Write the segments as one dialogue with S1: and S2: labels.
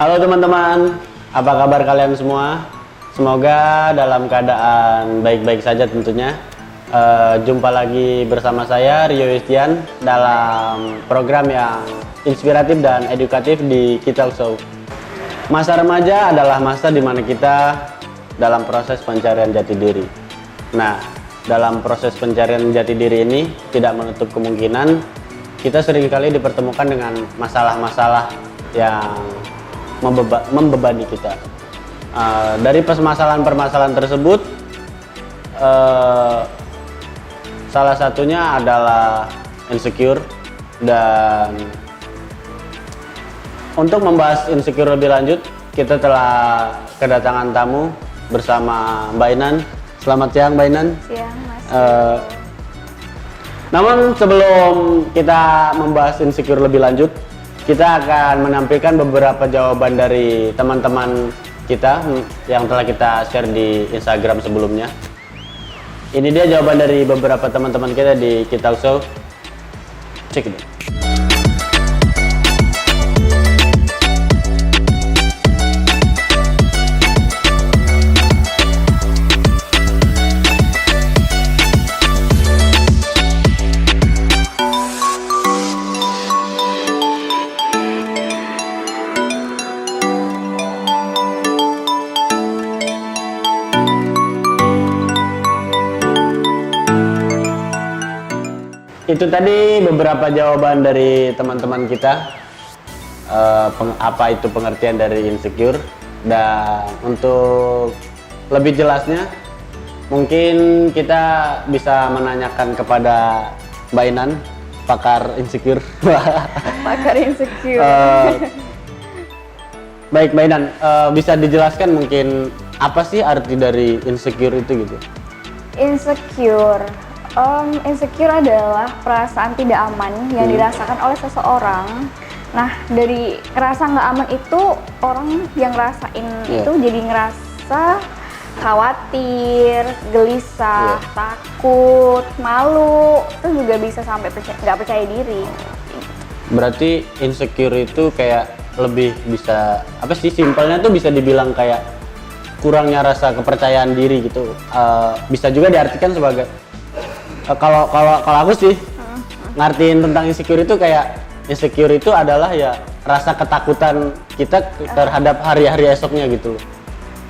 S1: Halo teman-teman, apa kabar kalian semua? Semoga dalam keadaan baik-baik saja tentunya. Jumpa lagi bersama saya Rio Yustian dalam program yang inspiratif dan edukatif di Kita Show. Masa remaja adalah masa di mana kita dalam proses pencarian jati diri. Nah, dalam proses pencarian jati diri ini tidak menutup kemungkinan kita seringkali dipertemukan dengan masalah-masalah yang membebani kita. Dari permasalahan-permasalahan tersebut, salah satunya adalah insecure. Dan untuk membahas insecure lebih lanjut, kita telah kedatangan tamu bersama Mbak Inan. Selamat siang Mbak Inan.
S2: Siang Mas.
S1: Namun sebelum kita membahas insecure lebih lanjut, kita akan menampilkan beberapa jawaban dari teman-teman kita yang telah kita share di Instagram sebelumnya. Ini dia jawaban dari beberapa teman-teman kita di Kita Show. Cek deh. Itu tadi beberapa jawaban dari teman-teman kita, apa itu pengertian dari insecure. Dan untuk lebih jelasnya mungkin kita bisa menanyakan kepada Mbak Inan, pakar insecure.
S2: Pakar insecure.
S1: Baik Mbak Inan, bisa dijelaskan mungkin apa sih arti dari insecure itu gitu?
S2: Insecure adalah perasaan tidak aman yang dirasakan oleh seseorang. Nah, dari ngerasa nggak aman itu orang yang ngerasain itu jadi ngerasa khawatir, gelisah, takut, malu, itu juga bisa sampai nggak percaya diri.
S1: Berarti insecure itu kayak lebih bisa apa sih, simpelnya tuh bisa dibilang kayak kurangnya rasa kepercayaan diri gitu. Bisa juga diartikan sebagai kalau aku sih ngartiin tentang insecure itu kayak insecure itu adalah ya rasa ketakutan kita terhadap hari-hari esoknya gitu.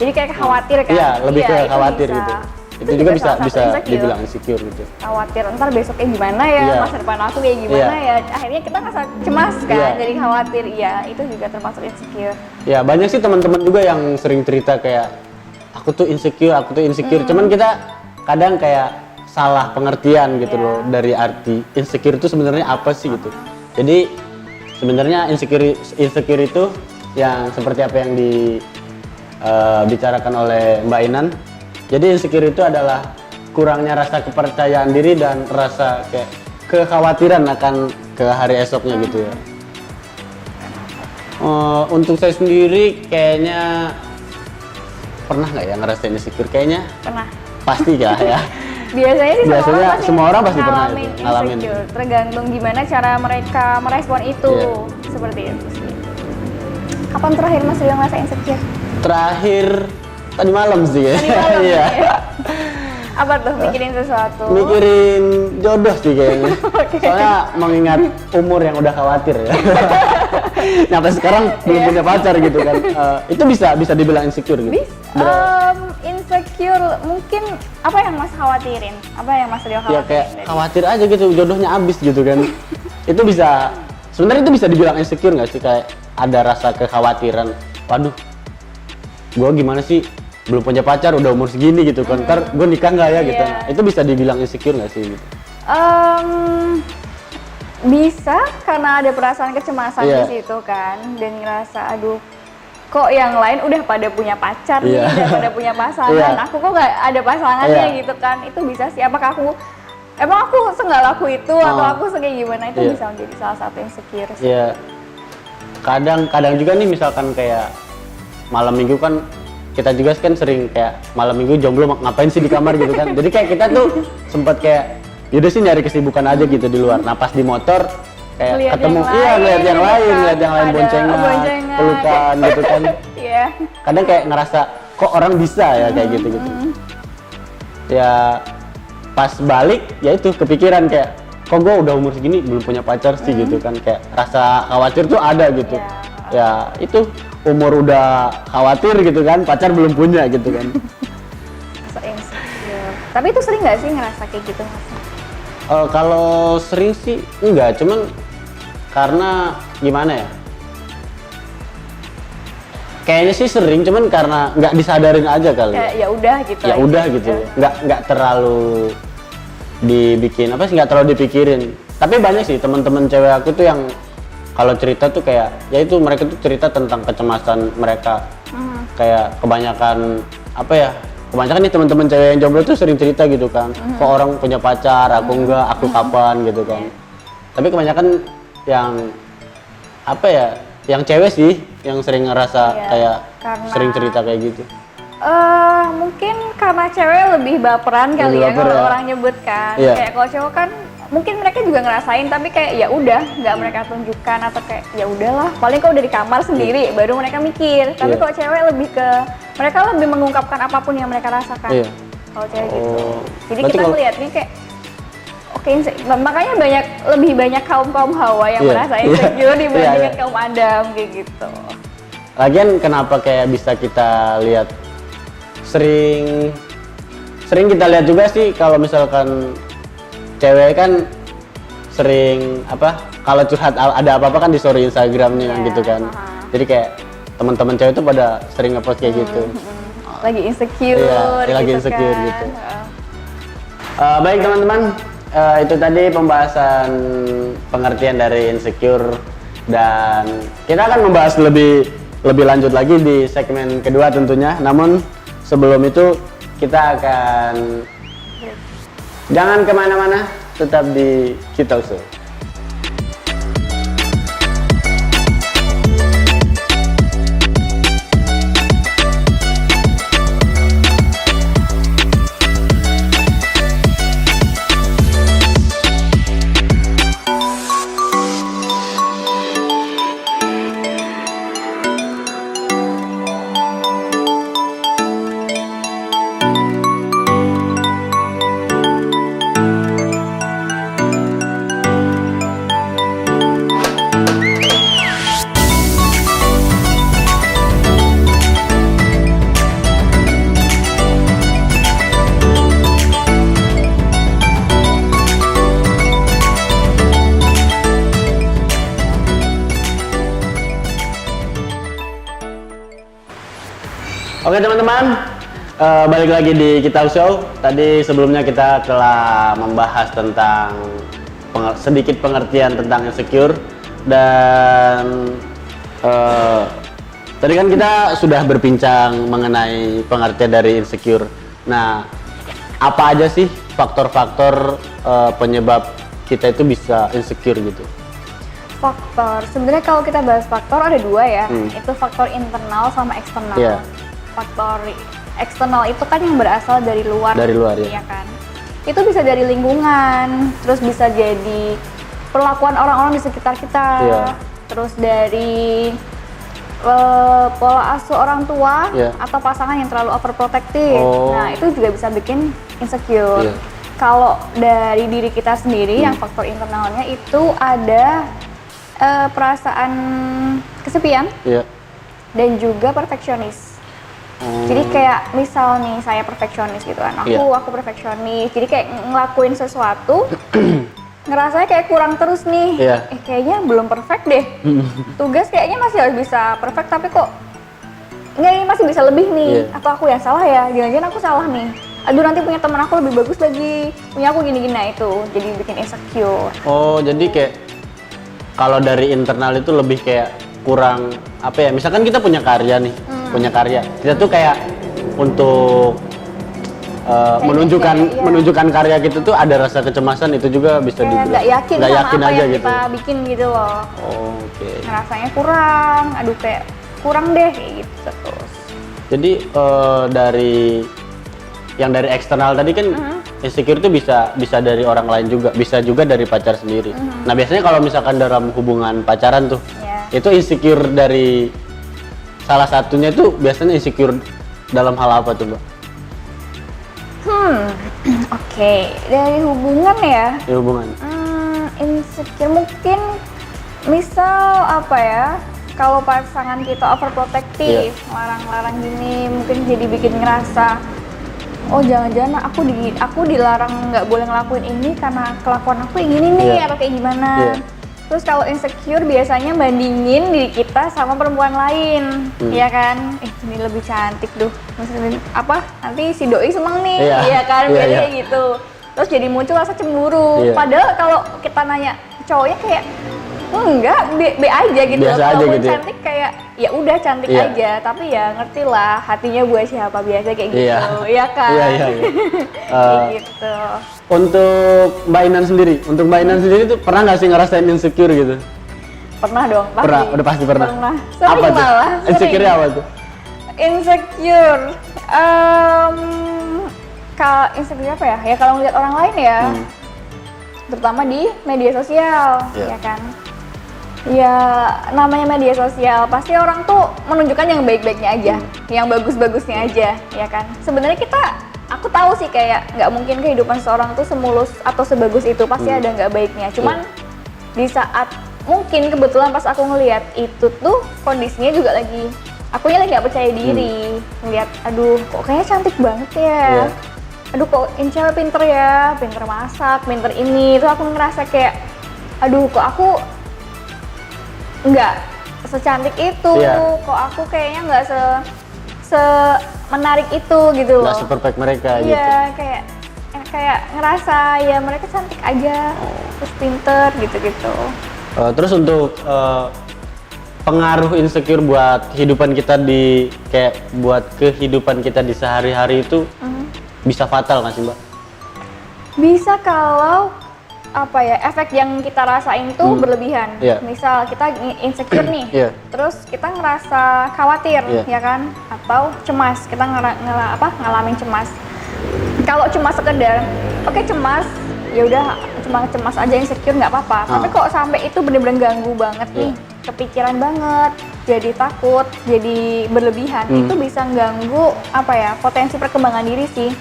S2: Jadi kayak khawatir kan?
S1: Iya, lebih ke khawatir
S2: bisa.
S1: gitu. Itu juga bisa dibilang insecure gitu.
S2: Khawatir ntar besoknya gimana ya, masa depan aku kayak gimana ya. Akhirnya kita ngerasa cemas kan, jadi khawatir. Iya, itu juga termasuk insecure.
S1: Ya, banyak sih teman-teman juga yang sering cerita kayak aku tuh insecure. Cuman kita kadang kayak salah pengertian gitu loh dari arti insecure itu sebenarnya apa sih gitu. Jadi sebenarnya insecure itu yang seperti apa yang dibicarakan oleh Mbak Inan. Jadi insecure itu adalah kurangnya rasa kepercayaan diri dan rasa kayak kekhawatiran akan ke hari esoknya gitu ya. Untuk saya sendiri kayaknya pernah nggak ya ngerasain insecure? Kayaknya
S2: pernah.
S1: Pasti ya.
S2: Biasanya sih
S1: semua orang pasti pernah ngalamin
S2: insecure. Tergantung gimana cara mereka merespon itu. Seperti itu sih. Kapan terakhir Mas Rio ngerasain insecure?
S1: Terakhir tadi malam sih ya.
S2: Tadi malam
S1: Iya.
S2: Apa tuh, mikirin sesuatu?
S1: Mikirin jodoh sih kayaknya. Soalnya mengingat umur yang udah khawatir ya. Sampai sekarang belum punya pacar gitu kan. Itu bisa dibilang insecure gitu.
S2: Insecure mungkin apa yang Mas khawatirin? Apa yang Mas Rio khawatirin?
S1: Ya kayak khawatir aja gitu, jodohnya habis gitu kan. Itu bisa, sebenarnya itu bisa dibilang insecure nggak sih? Kayak ada rasa kekhawatiran. Waduh, gue gimana sih? Belum punya pacar, udah umur segini gitu kan. Ntar gue nikah nggak ya gitu. Itu bisa dibilang insecure nggak sih? Gitu?
S2: Bisa, karena ada perasaan kecemasan di situ kan. Dan ngerasa, aduh, kok yang lain udah pada punya pacar nih, udah pada punya pasangan, aku kok nggak ada pasangannya gitu kan. Itu bisa sih, emang aku nggak laku itu atau aku kayak gimana, itu bisa menjadi salah satu insecure sih.
S1: Iya, kadang juga nih misalkan kayak malam minggu kan kita juga kan sering kayak malam minggu jomblo ngapain sih di kamar gitu kan. Jadi kayak kita tuh sempat kayak yaudah sih nyari kesibukan aja gitu di luar. Nah pas di motor kayak
S2: Ngeliat
S1: ketemu
S2: yang
S1: iya
S2: lain,
S1: ngeliat yang
S2: gitu
S1: lain
S2: kan.
S1: ngeliat yang lain
S2: Ada
S1: boncengan,
S2: boncengan.
S1: pelukan gitu kan.
S2: Iya.
S1: Kadang kayak ngerasa kok orang bisa ya kayak gitu-gitu. Ya pas balik ya itu kepikiran kayak kok gue udah umur segini belum punya pacar sih gitu kan, kayak rasa khawatir tuh ada gitu. Ya itu umur udah khawatir gitu kan, pacar belum punya gitu kan.
S2: Rasa insecure. Tapi itu sering nggak sih ngerasa kayak gitu Mas?
S1: Kalau sering sih enggak, cuman karena gimana ya? Kayaknya sih sering, cuman karena nggak disadarin aja kali.
S2: Kayak ya udah gitu.
S1: Ya
S2: aja.
S1: udah gitu, nggak terlalu dibikin apa sih, nggak terlalu dipikirin. Tapi banyak sih teman-teman cewek aku tuh yang kalau cerita tuh kayak, ya itu mereka tuh cerita tentang kecemasan mereka. Kayak kebanyakan apa ya? Kebanyakan nih teman-teman cewek yang jomblo tuh sering cerita gitu kan, kok orang punya pacar, aku enggak, aku kapan gitu kan. Tapi kebanyakan yang apa ya, yang cewek sih yang sering ngerasa kayak
S2: karena-
S1: sering cerita kayak gitu.
S2: Mungkin karena cewek lebih baperan kali
S1: Lebih
S2: ya
S1: baper
S2: kalau
S1: ya.
S2: orang nyebut kan.
S1: Iya.
S2: Kayak kalau cowok kan mungkin mereka juga ngerasain tapi kayak ya udah nggak mereka tunjukkan atau kayak ya udahlah paling kalau udah di kamar sendiri baru mereka mikir. Tapi
S1: Iya.
S2: kalau cewek lebih ke mereka lebih mengungkapkan apapun yang mereka rasakan.
S1: Iya.
S2: Kalau cewek gitu.
S1: Oh.
S2: Jadi
S1: Berarti
S2: kita
S1: kalau-
S2: melihatnya kayak oke, makanya lebih banyak kaum Hawa yang
S1: Iya.
S2: merasa
S1: Iya.
S2: insecure dibandingkan
S1: Iya.
S2: kaum Adam kayak gitu.
S1: Lagian kenapa kayak bisa kita lihat sering kita lihat juga sih kalau misalkan cewek kan sering apa kalau curhat ada apa-apa kan di story Instagramnya
S2: Iya,
S1: gitu kan. Jadi kayak teman-teman cewek tuh pada sering ngepost kayak gitu.
S2: Lagi insecure
S1: Iya, lagi
S2: gitu
S1: insecure
S2: kan.
S1: gitu. Baik teman-teman, itu tadi pembahasan pengertian dari insecure, dan kita akan membahas lebih lanjut lagi di segmen kedua tentunya. Namun sebelum itu kita akan jangan kemana-mana, tetap di Kita Usul. Oke teman-teman, balik lagi di Kita Show. Tadi sebelumnya kita telah membahas tentang sedikit pengertian tentang insecure, dan tadi kan kita sudah berbincang mengenai pengertian dari insecure. Nah, apa aja sih faktor-faktor penyebab kita itu bisa insecure gitu?
S2: Faktor, sebenarnya kalau kita bahas faktor ada dua ya, itu faktor internal sama eksternal.
S1: Iya.
S2: Faktor eksternal itu kan yang berasal dari luar.
S1: Dari luar, ya.
S2: Iya kan. Itu bisa dari lingkungan, terus bisa jadi perlakuan orang-orang di sekitar kita,
S1: Iya.
S2: terus dari pola asuh orang tua
S1: Iya.
S2: atau pasangan yang terlalu overprotective.
S1: Oh.
S2: Nah, itu juga bisa bikin insecure.
S1: Iya.
S2: Kalau dari diri kita sendiri yang faktor internalnya itu ada perasaan kesepian
S1: Iya.
S2: dan juga perfeksionis. Jadi kayak misal nih saya perfeksionis gitu kan, aku perfeksionis, jadi kayak ngelakuin sesuatu ngerasanya kayak kurang terus nih.
S1: Iya.
S2: Kayaknya belum perfect deh, tugas kayaknya masih harus bisa perfect tapi kok enggak, ini masih bisa lebih nih.
S1: Iya.
S2: Atau aku yang salah ya, jangan-jangan aku salah nih, aduh nanti punya teman aku lebih bagus lagi, punya aku gini-gini. Nah itu jadi bikin insecure.
S1: Oh, jadi kayak kalau dari internal itu lebih kayak kurang apa ya? Misalkan kita punya karya nih, punya karya. Kita tuh kayak untuk menunjukkan karya kita tuh ada rasa kecemasan, itu juga bisa
S2: Kayak
S1: dibilang.
S2: nggak yakin
S1: Nggak
S2: sama
S1: yakin
S2: apa
S1: aja
S2: yang
S1: gitu.
S2: kita bikin gitu loh.
S1: Oh, oke.
S2: Ngerasanya kurang, aduh kayak kurang deh kayak gitu terus.
S1: Jadi dari yang dari eksternal tadi kan insecure itu bisa dari orang lain juga, bisa juga dari pacar sendiri. Nah biasanya kalau misalkan dalam hubungan pacaran tuh, itu insecure dari salah satunya itu biasanya insecure dalam hal apa tuh, Mbak?
S2: Oke, dari hubungan ya.
S1: Di hubungan.
S2: Insecure mungkin misal apa ya? Kalau pasangan kita overprotective, larang-larang gini, mungkin jadi bikin ngerasa, oh jangan-jangan aku dilarang nggak boleh ngelakuin ini karena kelakuan aku yang ini nih atau kayak gimana. Terus kalau insecure biasanya bandingin diri kita sama perempuan lain, ya kan? Ini lebih cantik tuh, maksudnya apa? Nanti si doi seneng nih, ya kan? Biasanya kayak gitu. Terus jadi muncul rasa cemburu. Padahal kalau kita nanya cowoknya kayak enggak, B aja gitu.
S1: Biasa aja
S2: Kalaupun
S1: gitu.
S2: cantik kayak ya udah cantik aja, tapi ya ngerti lah hatinya buat siapa, biasa kayak gitu, ya kan?
S1: Iya.
S2: Kayak gitu.
S1: Untuk Mbak Inan sendiri tuh pernah nggak sih ngerasain insecure gitu?
S2: Pernah dong, pasti.
S1: Pernah, udah pasti pernah.
S2: Sering
S1: Apa tuh?
S2: malah.
S1: Insecure apa tuh?
S2: Insecure. Kalau insecure apa ya? Ya kalau ngeliat orang lain ya. Terutama di media sosial, ya kan? Ya namanya media sosial, pasti orang tuh menunjukkan yang baik-baiknya aja, yang bagus-bagusnya aja, ya kan? Sebenarnya aku tahu sih kayak nggak mungkin kehidupan seorang tuh semulus atau sebagus itu, pasti ada nggak baiknya. Cuman di saat mungkin kebetulan pas aku ngelihat itu tuh kondisinya juga akunya lagi nggak percaya diri, ngeliat, aduh kok kayaknya cantik banget ya, aduh kok ini cewek pinter ya, pinter masak, pinter ini, terus aku ngerasa kayak, aduh kok aku nggak secantik itu, kok aku kayaknya nggak se menarik itu gitu loh.
S1: Nggak seperfect mereka gitu.
S2: Iya, kayak ngerasa ya mereka cantik aja, terus pinter gitu-gitu.
S1: Terus untuk pengaruh insecure buat kehidupan kita buat kehidupan kita di sehari-hari itu bisa fatal nggak sih, Mbak?
S2: Bisa kalau apa ya, efek yang kita rasain tuh berlebihan. Misal kita insecure nih, terus kita ngerasa khawatir, ya kan? Atau cemas, kita ngalamin cemas. Kalau cemas sekedar, oke cemas, ya udah cuma cemas aja, insecure nggak apa-apa. Tapi kok sampai itu bener-bener ganggu banget nih, kepikiran banget, jadi takut, jadi berlebihan, itu bisa ganggu potensi perkembangan diri sih.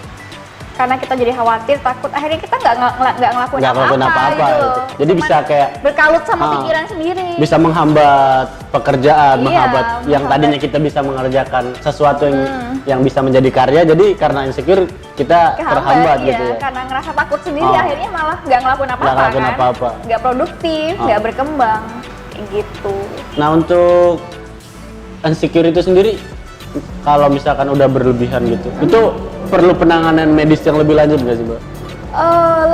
S2: Karena kita jadi khawatir, takut, akhirnya kita nggak ngelakuin apa-apa gitu.
S1: Jadi cuman bisa kayak
S2: berkalut sama pikiran sendiri.
S1: Bisa menghambat pekerjaan, menghambat yang tadinya kita bisa mengerjakan sesuatu yang bisa menjadi karya. Jadi karena insecure kita terhambat gitu ya.
S2: Karena ngerasa takut sendiri, akhirnya malah nggak ngelakuin apa-apa, nggak produktif, nggak berkembang, kayak gitu.
S1: Nah untuk insecure itu sendiri, kalau misalkan udah berlebihan gitu, itu perlu penanganan medis yang lebih lanjut nggak sih, Mbak?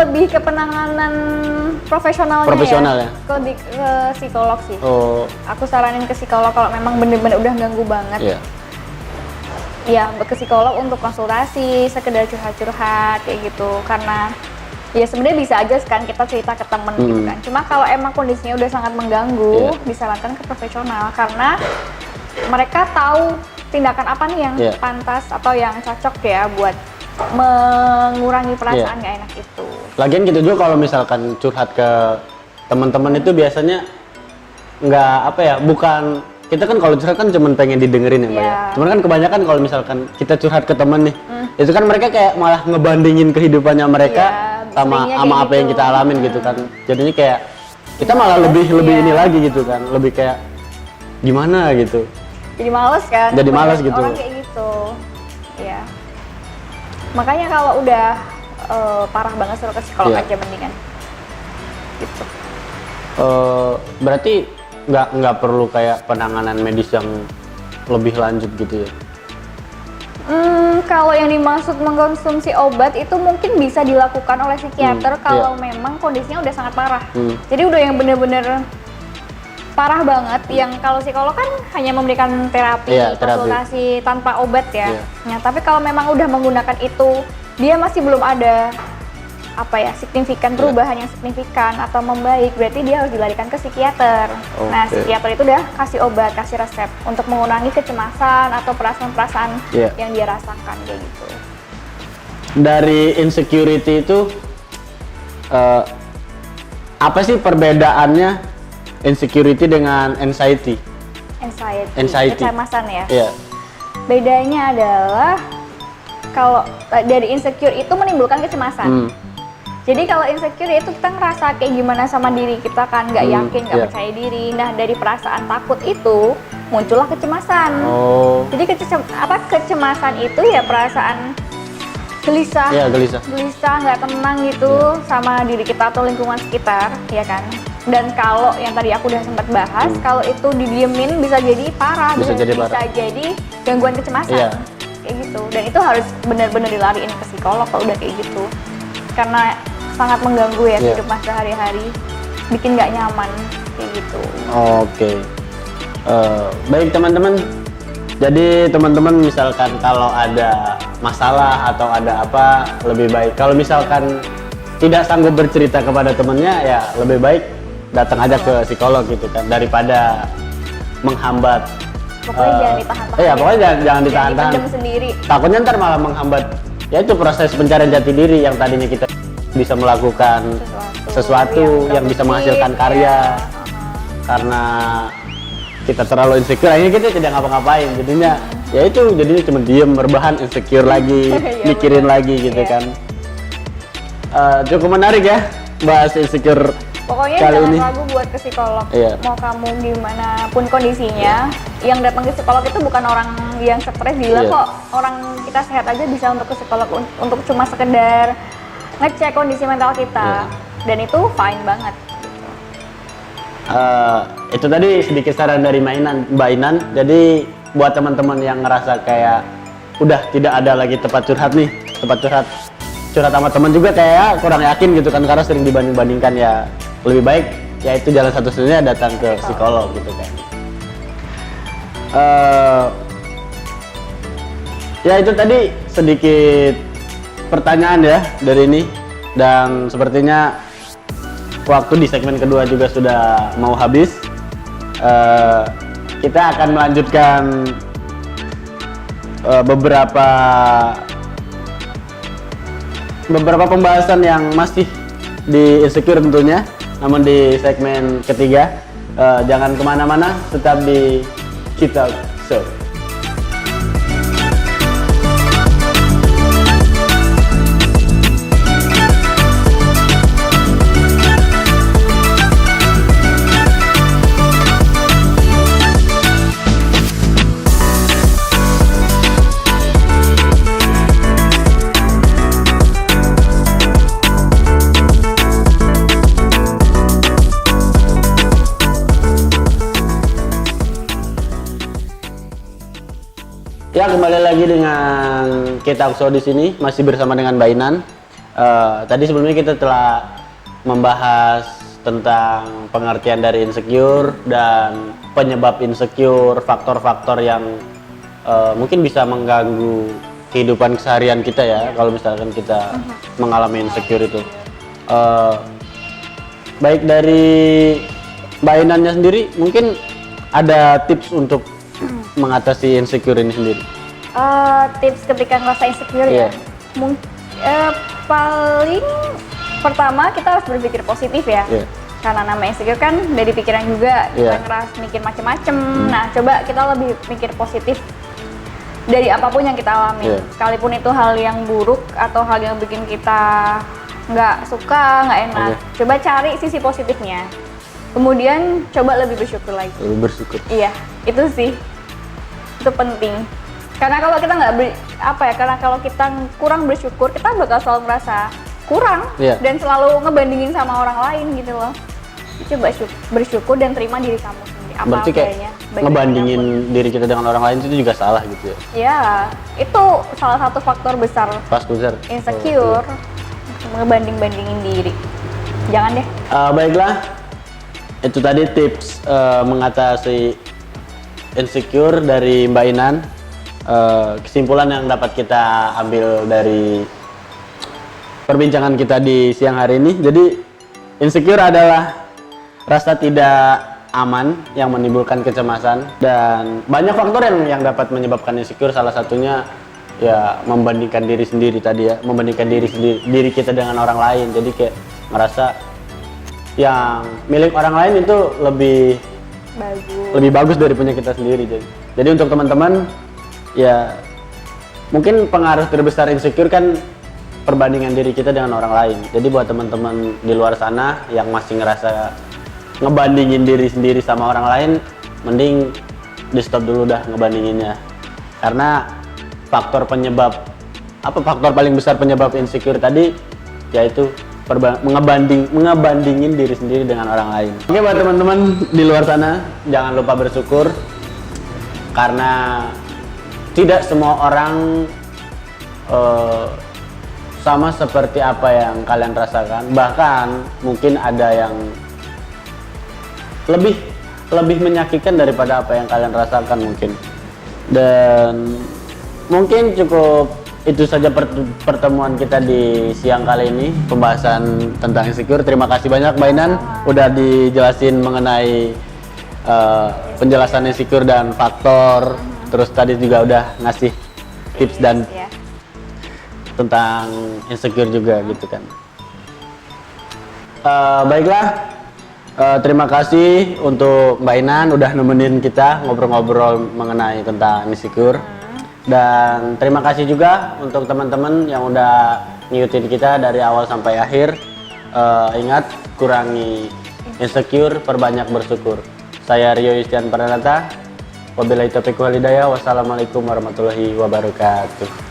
S2: Lebih ke penanganan profesionalnya ya? Ke psikolog sih. Aku saranin ke psikolog kalau memang bener-bener udah ganggu banget. Ya, ke psikolog untuk konsultasi, sekedar curhat-curhat kayak gitu. Karena ya sebenarnya bisa aja kan kita cerita ke temen gitu kan. Cuma kalau emang kondisinya udah sangat mengganggu, disarankan ke profesional karena mereka tahu tindakan apa nih yang pantas atau yang cocok ya buat mengurangi perasaan nggak enak itu.
S1: Lagian gitu juga kalau misalkan curhat ke teman-teman itu biasanya bukan kita kan kalau curhat kan cuma pengen didengerin ya, Mbak ya. Cuman kan kebanyakan kalau misalkan kita curhat ke temen nih, itu kan mereka kayak malah ngebandingin kehidupannya mereka sama apa yang kita alamin gitu kan. Jadinya kayak kita malah lebih ini lagi gitu kan, lebih kayak gimana gitu.
S2: Jadi males kan?
S1: Jadi males gitu.
S2: Orang kayak gitu, ya. Makanya kalau udah parah banget suruh ke psikolog aja mendingan. Gitu.
S1: Berarti nggak perlu kayak penanganan medis yang lebih lanjut gitu ya?
S2: Kalau yang dimaksud mengkonsumsi obat itu mungkin bisa dilakukan oleh psikiater kalau memang kondisinya udah sangat parah. Jadi udah yang bener-bener parah banget, yang kalau psikolog kan hanya memberikan terapi, konsultasi tanpa obat ya. Nah, tapi kalau memang udah menggunakan itu, dia masih belum ada signifikan perubahan yang signifikan atau membaik, berarti dia harus dilarikan ke psikiater. Nah, psikiater itu udah kasih obat, kasih resep untuk mengurangi kecemasan atau perasaan-perasaan yang dia rasakan kayak gitu.
S1: dari insecurity itu apa sih perbedaannya insecurity dengan anxiety? Anxiety.
S2: Kecemasan ya.
S1: Iya.
S2: Bedanya adalah kalau dari insecure itu menimbulkan kecemasan. Jadi kalau insecure itu kita ngerasa kayak gimana sama diri kita kan, nggak yakin, nggak percaya diri. Nah dari perasaan takut itu muncullah kecemasan. Jadi kecemasan itu ya perasaan gelisah, gelisah, nggak tenang gitu sama diri kita atau lingkungan sekitar, ya kan. Dan kalau yang tadi aku udah sempat bahas, kalau itu didiemin bisa jadi parah, bisa jadi gangguan kecemasan, kayak gitu. Dan itu harus benar-benar dilariin ke psikolog kalau udah kayak gitu, karena sangat mengganggu ya kehidupan sehari-hari, bikin nggak nyaman, kayak gitu.
S1: Oke. Baik teman-teman. Jadi teman-teman misalkan kalau ada masalah atau ada apa, lebih baik kalau misalkan tidak sanggup bercerita kepada temannya, ya lebih baik datang aja ke psikolog gitu kan, daripada menghambat.
S2: Pokoknya jangan ditahan-tahan.
S1: Iya, pokoknya jangan ditahan-tahan.
S2: Dipendam sendiri.
S1: Takutnya ntar malah menghambat. Ya itu proses pencarian jati diri yang tadinya kita bisa melakukan sesuatu yang bisa menghasilkan karya. Karena kita terlalu insecure, akhirnya kita tidak ngapa-ngapain, jadinya ya itu jadinya cuma diem, rebahan, insecure lagi, mikirin lagi gitu kan. Cukup menarik ya bahas insecure.
S2: Pokoknya
S1: kali
S2: jangan
S1: ini
S2: ragu buat ke psikolog. Mau kamu gimana pun kondisinya, yang datang ke psikolog itu bukan orang yang stres, gila kok. Orang kita sehat aja bisa untuk ke psikolog untuk cuma sekedar ngecek kondisi mental kita, dan itu fine banget.
S1: Itu tadi sedikit saran dari Mbak Inan. Jadi buat teman-teman yang ngerasa kayak udah tidak ada lagi tempat curhat nih, tempat curhat sama teman juga kayak kurang yakin gitu kan, karena sering dibanding-bandingkan, ya lebih baik ya itu jalan satu-satunya datang ke psikolog gitu kan. Ya itu tadi sedikit pertanyaan ya dari ini, dan sepertinya waktu di segmen kedua juga sudah mau habis. Kita akan melanjutkan beberapa pembahasan yang masih di insecure tentunya, namun di segmen ketiga. Jangan kemana-mana, tetap di Kita Show. Ya, kembali lagi dengan kita Show di sini, masih bersama dengan Mbak Inan. Tadi sebelumnya kita telah membahas tentang pengertian dari insecure dan penyebab insecure, faktor-faktor yang mungkin bisa mengganggu kehidupan keseharian kita ya, kalau misalkan kita mengalami insecure itu. Baik dari Mbak Inannya sendiri, mungkin ada tips untuk mengatasi insecure ini sendiri?
S2: Tips ketika ngerasa insecure ya, paling pertama kita harus berpikir positif ya, karena nama insecure kan dari pikiran juga, kita ngerasa mikir macem-macem. Nah coba kita lebih mikir positif dari apapun yang kita alami, sekalipun itu hal yang buruk atau hal yang bikin kita nggak suka, nggak enak, coba cari sisi positifnya. Kemudian coba lebih bersyukur lagi. Lebih bersyukur. Iya, itu sih. Itu penting. Karena kalau kita karena kalau kita kurang bersyukur, kita bakal selalu merasa kurang dan selalu ngebandingin sama orang lain gitu loh. Coba bersyukur dan terima diri kamu sendiri.
S1: Berarti kayak ngebandingin diri kita dengan orang lain itu juga salah gitu ya?
S2: Iya, itu salah satu faktor besar. Insecure, ngebanding-bandingin diri. Jangan deh.
S1: Baiklah, itu tadi tips mengatasi insecure dari Mbak Inan. Kesimpulan yang dapat kita ambil dari perbincangan kita di siang hari ini, jadi insecure adalah rasa tidak aman yang menimbulkan kecemasan, dan banyak faktor yang dapat menyebabkan insecure. Salah satunya ya membandingkan diri sendiri tadi ya, membandingkan diri kita dengan orang lain. Jadi kayak ngerasa yang milik orang lain itu lebih bagus dari punya kita sendiri. Jadi untuk teman-teman ya, mungkin pengaruh terbesar insecure kan perbandingan diri kita dengan orang lain. Jadi buat teman-teman di luar sana yang masih ngerasa ngebandingin diri sendiri sama orang lain, mending di stop dulu dah ngebandinginnya. Karena faktor paling besar penyebab insecure tadi yaitu ngebandingin diri sendiri dengan orang lain. Oke, buat teman-teman di luar sana, jangan lupa bersyukur karena tidak semua orang sama seperti apa yang kalian rasakan. Bahkan mungkin ada yang lebih menyakitkan daripada apa yang kalian rasakan mungkin. Dan mungkin cukup itu saja pertemuan kita di siang kali ini, pembahasan tentang insecure. Terima kasih banyak Bainan udah dijelasin mengenai penjelasan insecure dan faktor. Terus tadi juga udah ngasih tips dan tentang insecure juga gitu kan. Baiklah, terima kasih untuk Mbak Inan udah nemenin kita ngobrol-ngobrol mengenai tentang insecure. Dan terima kasih juga untuk teman-teman yang udah ngikutin kita dari awal sampai akhir. Ingat, kurangi insecure, perbanyak bersyukur. Saya Rio Yustian Pranata. Wabillahi taufiq wal hidayah. Wassalamualaikum warahmatullahi wabarakatuh.